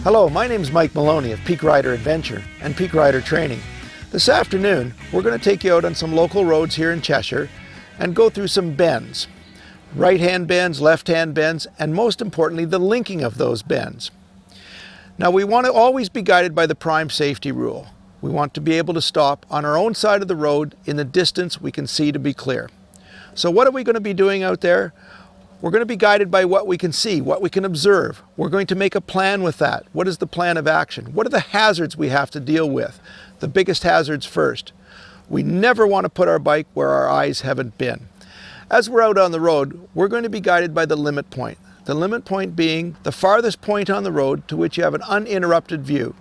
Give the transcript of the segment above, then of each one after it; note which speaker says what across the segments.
Speaker 1: Hello, my name is Mike Maloney of Peak Rider Adventure and Peak Rider Training. This afternoon, we're going to take you out on some local roads here in Cheshire and go through some bends. Right-hand bends, left-hand bends, and most importantly, the linking of those bends. Now, we want to always be guided by the prime safety rule. We want to be able to stop on our own side of the road in the distance we can see to be clear. So what are we going to be doing out there? We're going to be guided by what we can see, what we can observe. We're going to make a plan with that. What is the plan of action? What are the hazards we have to deal with? The biggest hazards first. We never want to put our bike where our eyes haven't been. As we're out on the road, we're going to be guided by the limit point. The limit point being the farthest point on the road to which you have an uninterrupted view.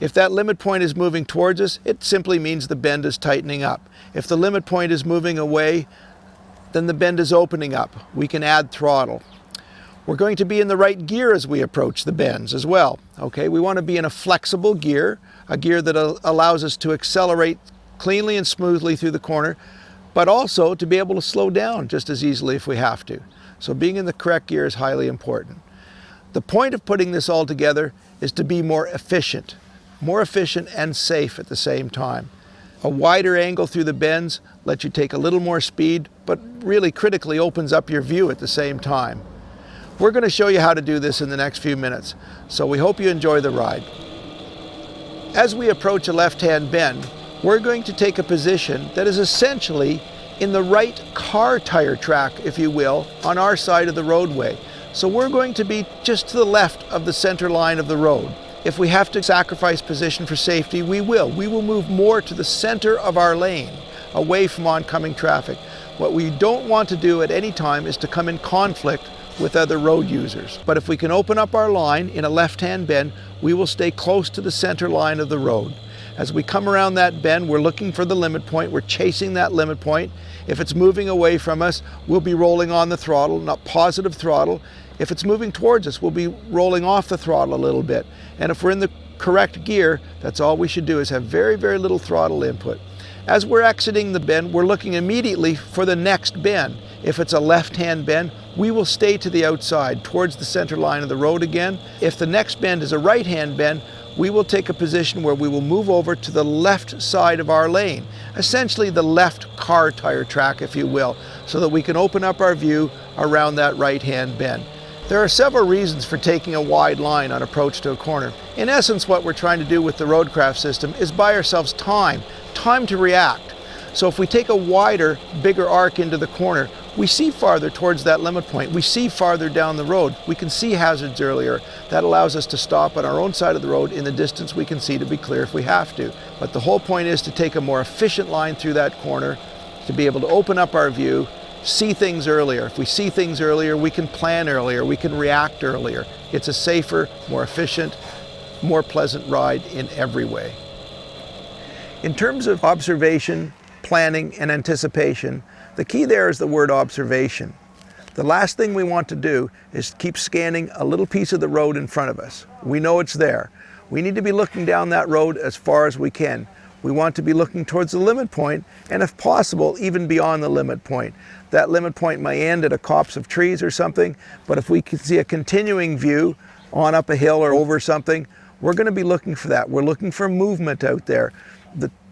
Speaker 1: If that limit point is moving towards us, it simply means the bend is tightening up. If the limit point is moving away, then the bend is opening up. We can add throttle. We're going to be in the right gear as we approach the bends as well. Okay, we want to be in a flexible gear, a gear that allows us to accelerate cleanly and smoothly through the corner, but also to be able to slow down just as easily if we have to. So being in the correct gear is highly important. The point of putting this all together is to be more efficient and safe at the same time. A wider angle through the bends lets you take a little more speed, but really critically opens up your view at the same time. We're going to show you how to do this in the next few minutes, so we hope you enjoy the ride. As we approach a left-hand bend, we're going to take a position that is essentially in the right car tire track, if you will, on our side of the roadway. So we're going to be just to the left of the center line of the road. If we have to sacrifice position for safety, we will. We will move more to the center of our lane, away from oncoming traffic. What we don't want to do at any time is to come in conflict with other road users. But if we can open up our line in a left-hand bend, we will stay close to the center line of the road. As we come around that bend, we're looking for the limit point. We're chasing that limit point. If it's moving away from us, we'll be rolling on the throttle, not positive throttle. If it's moving towards us, we'll be rolling off the throttle a little bit. And if we're in the correct gear, that's all we should do is have very, very little throttle input. As we're exiting the bend, we're looking immediately for the next bend. If it's a left-hand bend, we will stay to the outside, towards the center line of the road again. If the next bend is a right-hand bend, we will take a position where we will move over to the left side of our lane, essentially the left car tire track, if you will, so that we can open up our view around that right-hand bend. There are several reasons for taking a wide line on approach to a corner. In essence, what we're trying to do with the Roadcraft system is buy ourselves time to react. So if we take a wider, bigger arc into the corner, we see farther towards that limit point. We see farther down the road. We can see hazards earlier. That allows us to stop on our own side of the road in the distance we can see to be clear if we have to. But the whole point is to take a more efficient line through that corner, to be able to open up our view, see things earlier. If we see things earlier, we can plan earlier, we can react earlier. It's a safer, more efficient, more pleasant ride in every way. In terms of observation, planning, and anticipation, the key there is the word observation. The last thing we want to do is keep scanning a little piece of the road in front of us. We know it's there. We need to be looking down that road as far as we can. We want to be looking towards the limit point, and if possible, even beyond the limit point. That limit point may end at a copse of trees or something, but if we can see a continuing view on up a hill or over something, we're going to be looking for that. We're looking for movement out there.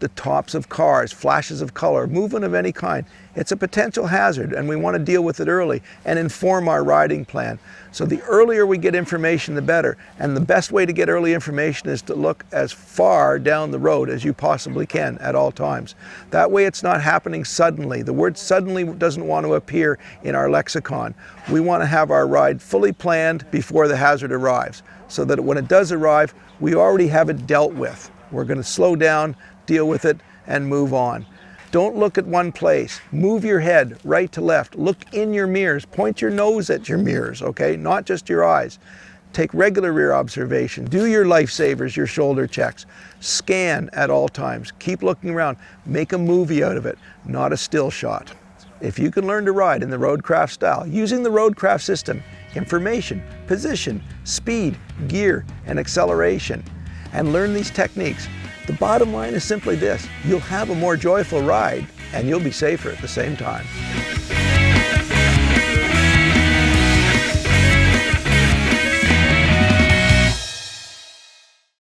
Speaker 1: The tops of cars, flashes of color, movement of any kind. It's a potential hazard, and we want to deal with it early and inform our riding plan. So the earlier we get information, the better. And the best way to get early information is to look as far down the road as you possibly can at all times. That way it's not happening suddenly. The word suddenly doesn't want to appear in our lexicon. We want to have our ride fully planned before the hazard arrives, so that when it does arrive, we already have it dealt with. We're going to slow down, deal with it, and move on. Don't look at one place. Move your head right to left. Look in your mirrors. Point your nose at your mirrors, okay? Not just your eyes. Take regular rear observation. Do your lifesavers, your shoulder checks. Scan at all times. Keep looking around. Make a movie out of it, not a still shot. If you can learn to ride in the Roadcraft style, using the Roadcraft system, information, position, speed, gear, and acceleration, and learn these techniques, the bottom line is simply this: you'll have a more joyful ride, and you'll be safer at the same time.